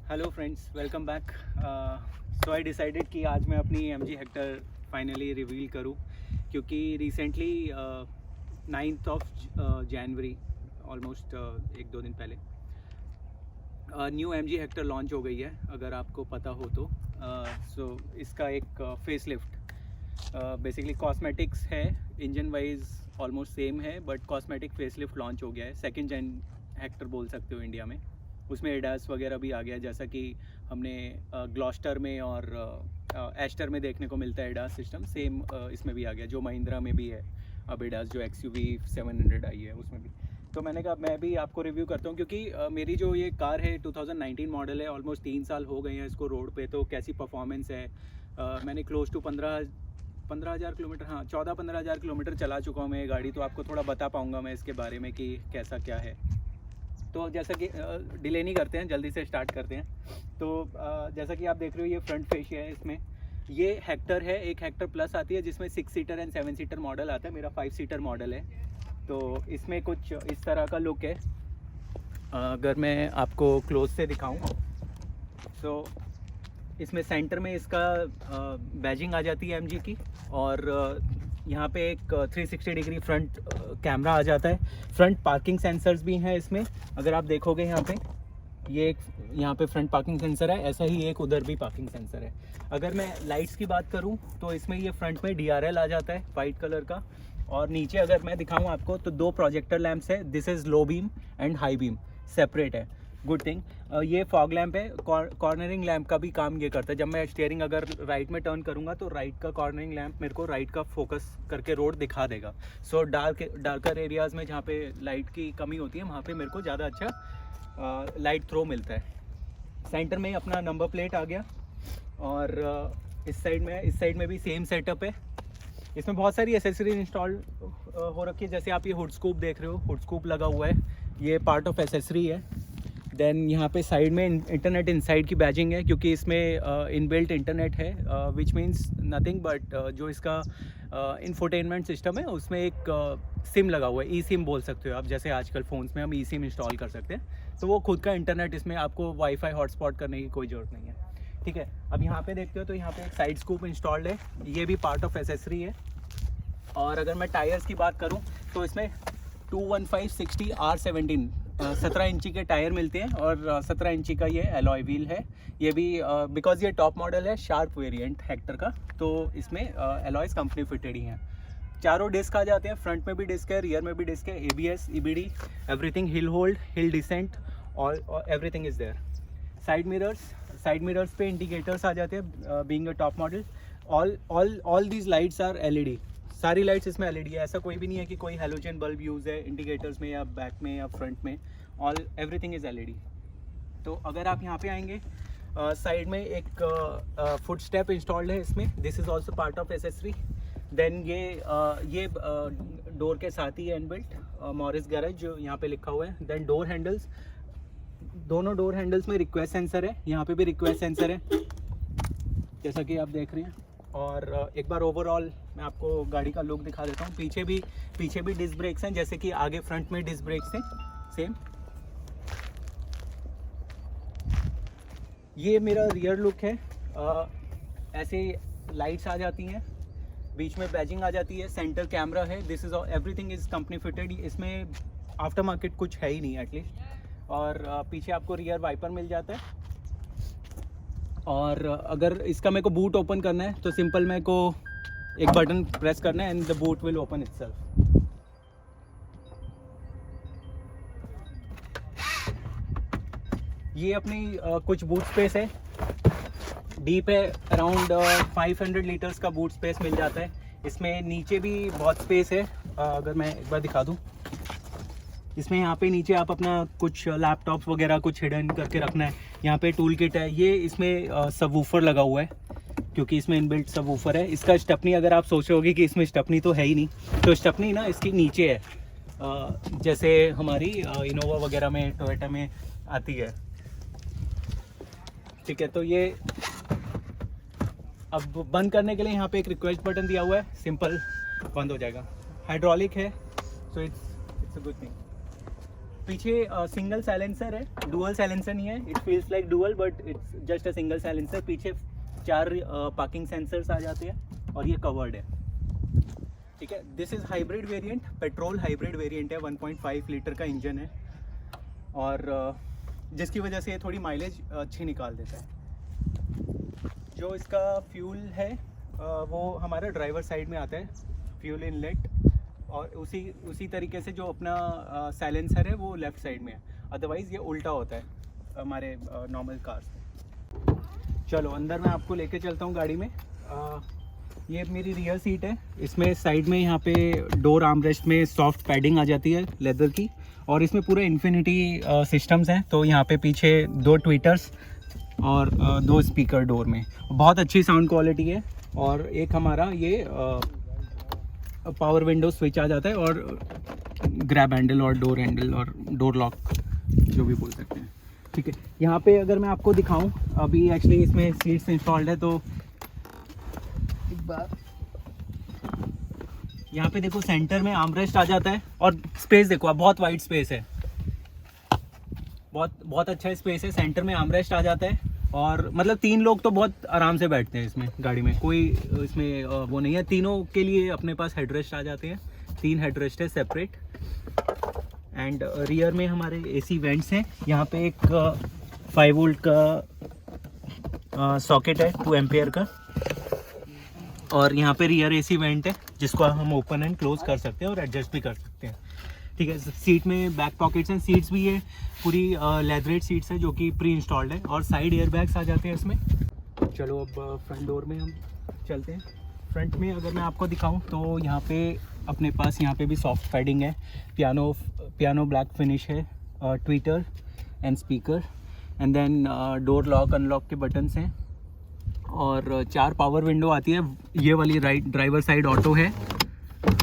Hello friends, welcome back. So I decided कि आज मैं अपनी MG हेक्टर फाइनली रिवील करूं, क्योंकि recently 9th of January, almost 1-2 दिन पहले न्यू MG हेक्टर लॉन्च हो गई है, अगर आपको पता हो तो। सो इसका एक फेस लिफ्ट, बेसिकली कॉस्मेटिक्स है, इंजन वाइज ऑलमोस्ट सेम है, but cosmetic face lift launch हो गया है। सेकेंड जेन हेक्टर बोल सकते हो इंडिया में। उसमें एडास वगैरह भी आ गया, जैसा कि हमने ग्लॉस्टर में और एस्टर में देखने को मिलता है एडास सिस्टम, सेम इसमें भी आ गया, जो महिंद्रा में भी है अब एडास, जो XUV 700 आई है उसमें भी। तो मैंने कहा मैं भी आपको रिव्यू करता हूँ, क्योंकि मेरी जो ये कार है 2019 मॉडल है, ऑलमोस्ट 3 साल हो गए हैं इसको रोड पे, तो कैसी परफॉर्मेंस है। मैंने क्लोज टू 15,000 किलोमीटर, हाँ 14-15,000 किलोमीटर चला चुका हूँ मैं ये गाड़ी, तो आपको थोड़ा बता पाऊँगा मैं इसके बारे में कि कैसा क्या है। तो जैसा कि डिले नहीं करते हैं, जल्दी से स्टार्ट करते हैं। तो जैसा कि आप देख रहे हो, ये फ्रंट फेशिया है इसमें। ये हेक्टर है, एक हेक्टर प्लस आती है जिसमें 6 सीटर एंड 7 सीटर मॉडल आता है। मेरा 5 सीटर मॉडल है, तो इसमें कुछ इस तरह का लुक है। अगर मैं आपको क्लोज से दिखाऊं तो इसमें सेंटर में इसका बैजिंग आ जाती है MG की, और यहाँ पे एक 360 डिग्री फ्रंट कैमरा आ जाता है। फ्रंट पार्किंग सेंसर्स भी हैं इसमें, अगर आप देखोगे यहाँ पे, ये एक यहाँ पे फ्रंट पार्किंग सेंसर है, ऐसा ही एक उधर भी पार्किंग सेंसर है। अगर मैं लाइट्स की बात करूँ तो इसमें ये फ्रंट में DRL आ जाता है वाइट कलर का, और नीचे अगर मैं दिखाऊँ आपको तो 2 प्रोजेक्टर लैंप्स है। This is low beam and high beam, separate है, गुड थिंग। ये फॉग लैंप है, कॉर्नरिंग लैंप का भी काम ये करता है। जब मैं स्टीयरिंग अगर राइट में टर्न करूँगा तो राइट का कॉर्नरिंग लैंप मेरे को राइट का फोकस करके रोड दिखा देगा। सो डार्कर एरियाज़ में जहाँ पे लाइट की कमी होती है, वहाँ पे मेरे को ज़्यादा अच्छा लाइट थ्रो मिलता है। सेंटर में अपना नंबर प्लेट आ गया, और इस साइड में भी सेम सेटअप है। इसमें बहुत सारी एसेसरीज इंस्टॉल हो रखी है, जैसे आप ये हुड स्कूप देख रहे हो, हुड स्कूप लगा हुआ है, ये पार्ट ऑफ एसेसरी है। देन यहाँ पे साइड में इंटरनेट इनसाइड की बैजिंग है, क्योंकि इसमें इनबिल्ट इंटरनेट है, विच मीन्स नथिंग बट जो इसका इंफोटेनमेंट सिस्टम है उसमें एक सिम लगा हुआ है, ई सिम बोल सकते हो आप, जैसे आजकल फ़ोन्स में हम ई सिम इंस्टॉल कर सकते हैं। तो वो खुद का इंटरनेट, इसमें आपको वाईफाई हॉटस्पॉट करने की कोई ज़रूरत नहीं है। ठीक है, अब यहाँ पे देखते हो तो यहाँ पे एक साइड स्कूप इंस्टॉल्ड है, ये भी पार्ट ऑफ एसेसरी है। और अगर मैं टायर्स की बात करूँ तो इसमें 215/60 R17 17 इंची के टायर मिलते हैं, और 17 इंची का ये एलॉय व्हील है। ये भी बिकॉज ये टॉप मॉडल है, शार्प वेरिएंट हेक्टर का, तो इसमें एलॉयज कंपनी फिटेड ही हैं। चारों डिस्क आ जाते हैं, फ्रंट में भी डिस्क है, रियर में भी डिस्क है, ABS EBD everything, hill hold, hill descent, और everything is there. Side mirrors पे इंडिकेटर्स आ जाते हैं, being a top model. All these lights are LED, सारी लाइट्स इसमें LED है। ऐसा कोई भी नहीं है कि कोई हेलोजन बल्ब यूज़ है इंडिकेटर्स में, या बैक में, या फ्रंट में, एवरीथिंग इज़ LED। तो अगर आप यहाँ पे आएंगे, साइड में एक फुट स्टेप इंस्टॉल्ड है इसमें, this is also part of accessory. Then ये डोर के साथ ही है इनबिल्ट, मॉरिस गैरेज जो यहाँ पे लिखा हुआ है। देन डोर हैंडल्स, दोनों डोर हैंडल्स में रिक्वेस्ट सेंसर है, यहाँ पे भी रिक्वेस्ट सेंसर है, जैसा कि आप देख रहे हैं। और एक बार ओवरऑल मैं आपको गाड़ी का लुक दिखा देता हूँ। पीछे भी डिस्क ब्रेक्स हैं, जैसे कि आगे फ्रंट में डिस्क ब्रेक्स हैं सेम। ये मेरा रियर लुक है, ऐसे लाइट्स आ जाती हैं, बीच में बैजिंग आ जाती है, सेंटर कैमरा है, this is everything is company fitted. इसमें आफ्टर मार्केट कुछ है ही नहीं एटलीस्ट। और पीछे आपको रियर वाइपर मिल जाता है। और अगर इसका मेरे को बूट ओपन करना है तो सिंपल मेरे को एक बटन प्रेस करना है and the boot will open itself. ये अपनी कुछ बूट स्पेस है, डीप है, अराउंड 500 लीटर्स का बूट स्पेस मिल जाता है। इसमें नीचे भी बहुत स्पेस है, अगर मैं एक बार दिखा दूँ, इसमें यहाँ पे नीचे आप अपना कुछ लैपटॉप्स वगैरह कुछ हिडन करके रखना है। यहाँ पे टूल किट है, ये इसमें सबवूफर लगा हुआ है, क्योंकि इसमें इनबिल्ट सबवूफर है। इसका स्टेपनी, अगर आप सोच रहे होगे कि इसमें स्टेपनी तो है ही नहीं, तो स्टेपनी ना इसकी नीचे है, जैसे हमारी इनोवा वगैरह में, टोयोटा में आती है। ठीक है, तो ये अब बंद करने के लिए यहाँ पे एक रिक्वेस्ट बटन दिया हुआ है, सिंपल बंद हो जाएगा। हाइड्रोलिक है, so it's a good thing. पीछे सिंगल साइलेंसर है, डुअल साइलेंसर नहीं है. It feels like dual but it's just a single silencer. पीछे 4 पार्किंग सेंसर्स आ जाते हैं और ये कवर्ड है. ठीक है. This is hybrid variant, petrol hybrid variant है. 1.5 लीटर का इंजन है और जिसकी वजह से ये थोड़ी माइलेज अच्छी निकाल देता है. जो इसका फ्यूल है वो हमारा ड्राइवर साइड में आता है, फ्यूल इनलेट, और उसी तरीके से जो अपना साइलेंसर है वो लेफ़्ट साइड में है. अदरवाइज़ ये उल्टा होता है हमारे नॉर्मल कार्स में. चलो अंदर मैं आपको लेके चलता हूँ गाड़ी में. ये मेरी रियर सीट है. इसमें साइड में यहाँ पे डोर आर्मरेस्ट में सॉफ्ट पैडिंग आ जाती है लेदर की, और इसमें पूरे इन्फिनिटी सिस्टम्स हैं. तो यहाँ पे पीछे 2 ट्विटर्स और 2 स्पीकर डोर में. बहुत अच्छी साउंड क्वालिटी है. और एक हमारा ये पावर विंडो स्विच आ जाता है, और ग्रैब हैंडल और डोर हैंडल और डोर लॉक जो भी बोल सकते हैं. ठीक है. यहाँ पे अगर मैं आपको दिखाऊं, अभी एक्चुअली इसमें सीट्स इंस्टॉल्ड है, तो एक बार यहाँ पे देखो सेंटर में आर्मरेस्ट आ जाता है, और स्पेस देखो आप, बहुत वाइड स्पेस है, बहुत अच्छा स्पेस है. सेंटर में आर्मरेस्ट आ जाता है, और मतलब 3 लोग तो बहुत आराम से बैठते हैं इसमें गाड़ी में. कोई इसमें वो नहीं है. तीनों के लिए अपने पास हेडरेस्ट आ जाते हैं. 3 हेडरेस्ट है सेपरेट. एंड रियर में हमारे एसी वेंट्स हैं. यहाँ पे एक 5 वोल्ट का सॉकेट है 2 एम्पियर का, और यहाँ पे रियर एसी वेंट है जिसको हम ओपन एंड क्लोज कर सकते हैं और एडजस्ट भी कर सकते हैं. ठीक है. सीट में बैक पॉकेट्स हैं. सीट्स भी ये पूरी लेदरेट सीट्स है जो कि प्री इंस्टॉल्ड है, और साइड एयर बैग्स आ जाते हैं इसमें. चलो अब फ्रंट डोर में हम चलते हैं. फ्रंट में अगर मैं आपको दिखाऊं तो यहाँ पे अपने पास यहाँ पे भी सॉफ्ट पैडिंग है. पियानो ब्लैक फिनिश है. Tweeter and speaker, and then door lock unlock के बटन्स हैं, और 4 पावर विंडो आती है. ये वाली राइट ड्राइवर साइड ऑटो है,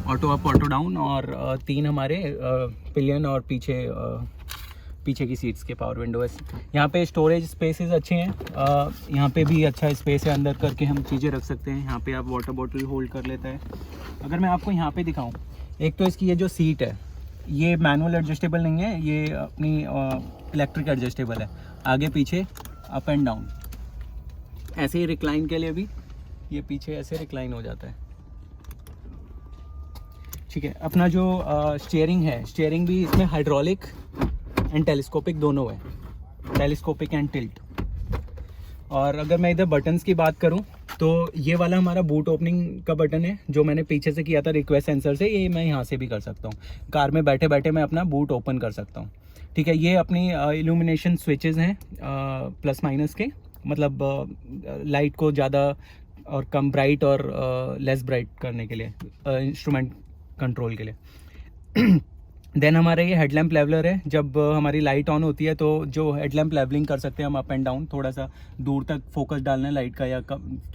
ऑटो अप ऑटो डाउन, और 3 हमारे पिलियन और पीछे की सीट्स के पावर विंडो है. यहाँ पे स्टोरेज स्पेसेस अच्छे हैं. यहाँ पे भी अच्छा स्पेस है, अंदर करके हम चीज़ें रख सकते हैं. यहाँ पे आप वाटर बॉटल होल्ड कर लेता है. अगर मैं आपको यहाँ पे दिखाऊँ, एक तो इसकी ये जो सीट है ये मैनुअल एडजस्टेबल नहीं है, ये अपनी इलेक्ट्रिक एडजस्टेबल है. आगे पीछे अप एंड डाउन. ऐसे ही रिक्लाइन के लिए भी ये पीछे ऐसे रिक्लाइन हो जाता है. ठीक है. अपना जो स्टीयरिंग है, स्टीयरिंग भी इसमें हाइड्रोलिक एंड टेलीस्कोपिक दोनों है, टेलीस्कोपिक एंड टिल्ट. और अगर मैं इधर बटन्स की बात करूं तो ये वाला हमारा बूट ओपनिंग का बटन है जो मैंने पीछे से किया था रिक्वेस्ट सेंसर से. ये मैं यहाँ से भी कर सकता हूँ. कार में बैठे बैठे मैं अपना बूट ओपन कर सकता हूँ. ठीक है. ये अपनी इल्यूमिनेशन स्विचेस हैं प्लस माइनस के, मतलब लाइट को ज़्यादा और कम ब्राइट और लेस ब्राइट करने के लिए, इंस्ट्रूमेंट कंट्रोल के लिए. देन हमारा ये हेडलैम्प लेवलर है. जब हमारी लाइट ऑन होती है तो जो हेडलैम्प लेवलिंग कर सकते हैं हम, अप एंड डाउन, थोड़ा सा दूर तक फोकस डालना है लाइट का या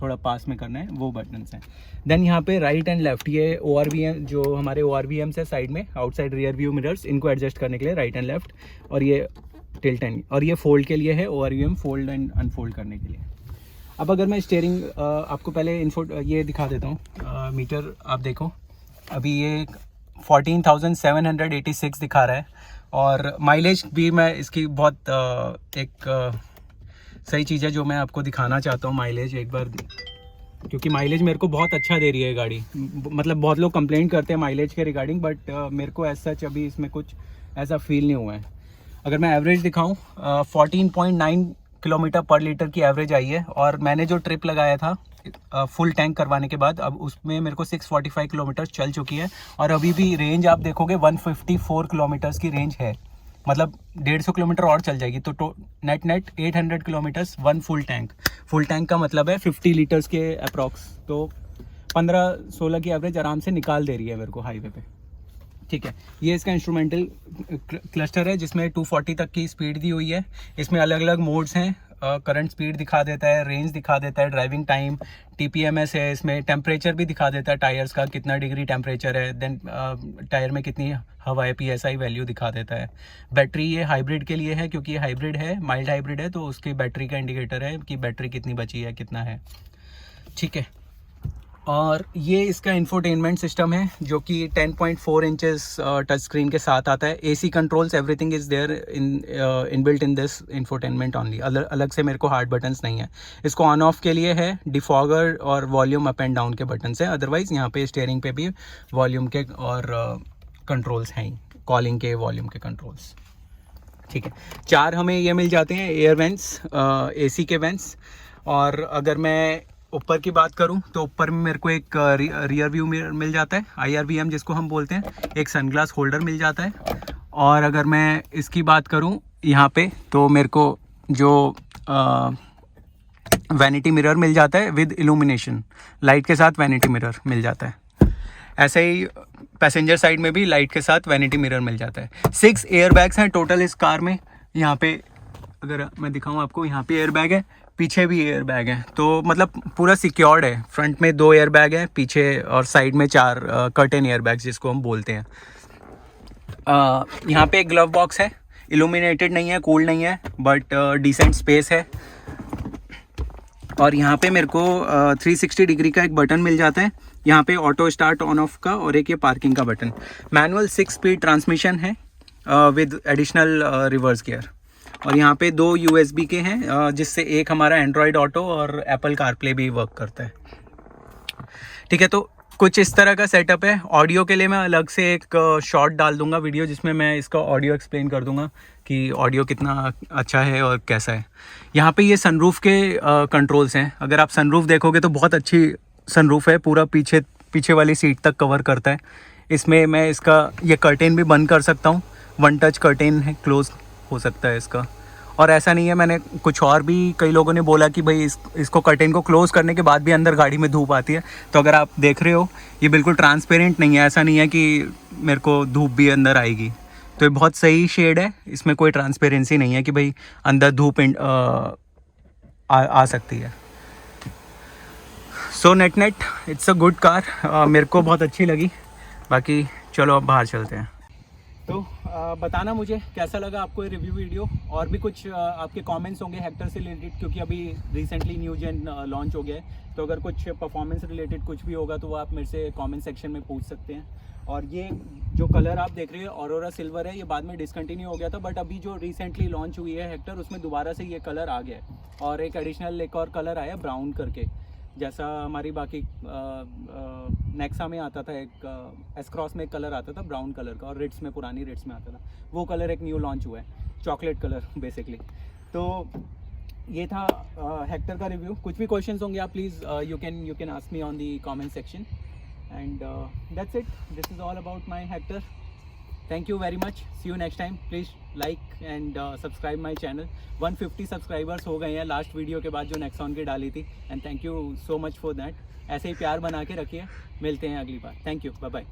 थोड़ा पास में करना है, वो बटन्स हैं. देन यहाँ पे राइट एंड लेफ्ट ये ORVM, जो हमारे ORVMs है साइड में, आउटसाइड रियर व्यू मिरर्स, इनको एडजस्ट करने के लिए राइट एंड लेफ्ट. और ये टिल्ट एंड, और ये फोल्ड के लिए है ORVM, फोल्ड एंड अनफोल्ड करने के लिए. अब अगर मैं स्टीयरिंग आपको पहले ये दिखा देता हूँ. मीटर आप देखो, अभी ये 14,786 दिखा रहा है. और माइलेज भी मैं इसकी बहुत एक सही चीज़ है जो मैं आपको दिखाना चाहता हूँ माइलेज एक बार, क्योंकि माइलेज मेरे को बहुत अच्छा दे रही है गाड़ी. मतलब बहुत लोग कंप्लेंट करते हैं माइलेज के रिगार्डिंग, बट मेरे को एज सच अभी इसमें कुछ ऐसा फील नहीं हुआ है. अगर मैं एवरेज दिखाऊँ, 14.9 किलोमीटर पर लीटर की एवरेज आई है. और मैंने जो ट्रिप लगाया था फुल टैंक करवाने के बाद, अब उसमें मेरे को 645 किलोमीटर चल चुकी है. और अभी भी रेंज आप देखोगे 154 किलोमीटर्स की रेंज है. मतलब 150 किलोमीटर और चल जाएगी, तो net 800 kilometres 1 full tank. Full tank का मतलब है 50 लीटर्स के अप्रॉक्स. तो 15-16 की एवरेज आराम से निकाल दे रही है मेरे को हाईवे पे. ठीक है. ये इसका इंस्ट्रूमेंटल क्लस्टर है जिसमें 240 तक की स्पीड दी हुई है. इसमें अलग अलग मोड्स हैं. करंट स्पीड दिखा देता है, रेंज दिखा देता है, ड्राइविंग टाइम, TPMS है. इसमें टेम्परेचर भी दिखा देता है, टायर्स का कितना डिग्री टेम्परेचर है. देन टायर में कितनी हवा है, PSI वैल्यू दिखा देता है. बैटरी ये हाइब्रिड के लिए है, क्योंकि ये हाइब्रिड है, माइल्ड हाइब्रिड है, तो उसकी बैटरी का इंडिकेटर है कि बैटरी कितनी बची है, कितना है. ठीक है. और ये इसका इंफोटेनमेंट सिस्टम है जो कि 10.4 इंचेस टच स्क्रीन के साथ आता है। AC controls, everything is there in built in this infotainment only. अलग से मेरे को हार्ड बटन्स नहीं है। इसको ऑन ऑफ के लिए है डिफॉगर और वॉल्यूम अप एंड डाउन के बटन्स हैं। अदरवाइज़ यहाँ पे स्टीयरिंग पे भी वॉल्यूम के और कंट्रोल्स हैं, कॉलिंग के, वॉल्यूम के कंट्रोल्स। ठीक है, 4 हमें ये मिल जाते हैं एयर वेंट्स, AC के वेंट्स। और अगर मैं ऊपर की बात करूं तो ऊपर में मेरे को एक रियर व्यू मिरर मिल जाता है, IRVM जिसको हम बोलते हैं। एक सनग्लास होल्डर मिल जाता है। और अगर मैं इसकी बात करूं यहाँ पे तो मेरे को जो वैनिटी मिरर मिल जाता है विद इल्यूमिनेशन, लाइट के साथ वैनिटी मिरर मिल जाता है। ऐसे ही पैसेंजर साइड में भी लाइट के साथ वैनिटी मिरर मिल जाता है। 6 एयर बैग्स हैं टोटल इस कार में। यहाँ पे अगर मैं दिखाऊँ आपको, यहाँ पे एयर बैग है, पीछे भी एयर बैग है, तो मतलब पूरा सिक्योर्ड है। फ्रंट में 2 एयर बैग है, पीछे और साइड में 4 कर्टेन एयर बैग्स जिसको हम बोलते हैं। यहाँ पे एक ग्लव बॉक्स है, इल्यूमिनेटेड नहीं है, कूल नहीं है, बट डिसेंट स्पेस है। और यहाँ पे मेरे को 360 डिग्री का एक बटन मिल जाता है। यहाँ पे ऑटो स्टार्ट ऑन ऑफ का और एक ये पार्किंग का बटन। मैनुअल 6 स्पीड ट्रांसमिशन है विद एडिशनल रिवर्स गियर। और यहाँ पे 2 USB के हैं, जिससे एक हमारा एंड्रॉयड ऑटो और एप्पल कारप्ले भी वर्क करता है। ठीक है, तो कुछ इस तरह का सेटअप है। ऑडियो के लिए मैं अलग से एक शॉर्ट डाल दूंगा वीडियो, जिसमें मैं इसका ऑडियो एक्सप्लेन कर दूंगा कि ऑडियो कितना अच्छा है और कैसा है। यहाँ पे ये सनरूफ के कंट्रोल्स हैं। अगर आप सनरूफ देखोगे तो बहुत अच्छी सनरूफ है, पूरा पीछे वाली सीट तक कवर करता है। इसमें मैं इसका ये कर्टेन भी बंद कर सकता हूँ, 1 टच कर्टेन है, क्लोज हो सकता है इसका। और ऐसा नहीं है, मैंने कुछ और भी कई लोगों ने बोला कि भाई इसको कर्टेन को क्लोज़ करने के बाद भी अंदर गाड़ी में धूप आती है। तो अगर आप देख रहे हो, ये बिल्कुल ट्रांसपेरेंट नहीं है। ऐसा नहीं है कि मेरे को धूप भी अंदर आएगी। तो ये बहुत सही शेड है, इसमें कोई ट्रांसपेरेंसी नहीं है कि भाई अंदर धूप आ सकती है। So net it's a good car, मेरे को बहुत अच्छी लगी। बाकी चलो अब बाहर चलते हैं। तो बताना मुझे कैसा लगा आपको ये रिव्यू वीडियो। और भी कुछ आपके कमेंट्स होंगे हेक्टर से रिलेटेड, क्योंकि अभी रिसेंटली न्यू जेन लॉन्च हो गया है। तो अगर कुछ परफॉर्मेंस रिलेटेड कुछ भी होगा तो वो आप मेरे से कमेंट सेक्शन में पूछ सकते हैं। और ये जो कलर आप देख रहे हैं ऑरोरा सिल्वर है, ये बाद में डिसकंटिन्यू हो गया था, बट अभी जो रिसेंटली लॉन्च हुई है हेक्टर, उसमें दोबारा से ये कलर आ गया है। और एक एडिशनल एक और कलर आया ब्राउन करके, जैसा हमारी बाकी नेक्सा में आता था, एक एस क्रॉस में एक कलर आता था ब्राउन कलर का, और रिट्स में, पुरानी रिट्स में आता था। वो कलर एक न्यू लॉन्च हुआ है, चॉकलेट कलर बेसिकली। तो ये था हेक्टर का रिव्यू। कुछ भी क्वेश्चंस होंगे आप please you can ask me on the comment section, and that's it. This is all about my Hector. Thank you very much, see you next time. Please like and subscribe my channel. 150 subscribers हो गए हैं last video के बाद जो Nexon की डाली थी, and thank you so much for that. ऐसे ही प्यार बना के रखिए। मिलते हैं अगली बार। Thank you, bye bye.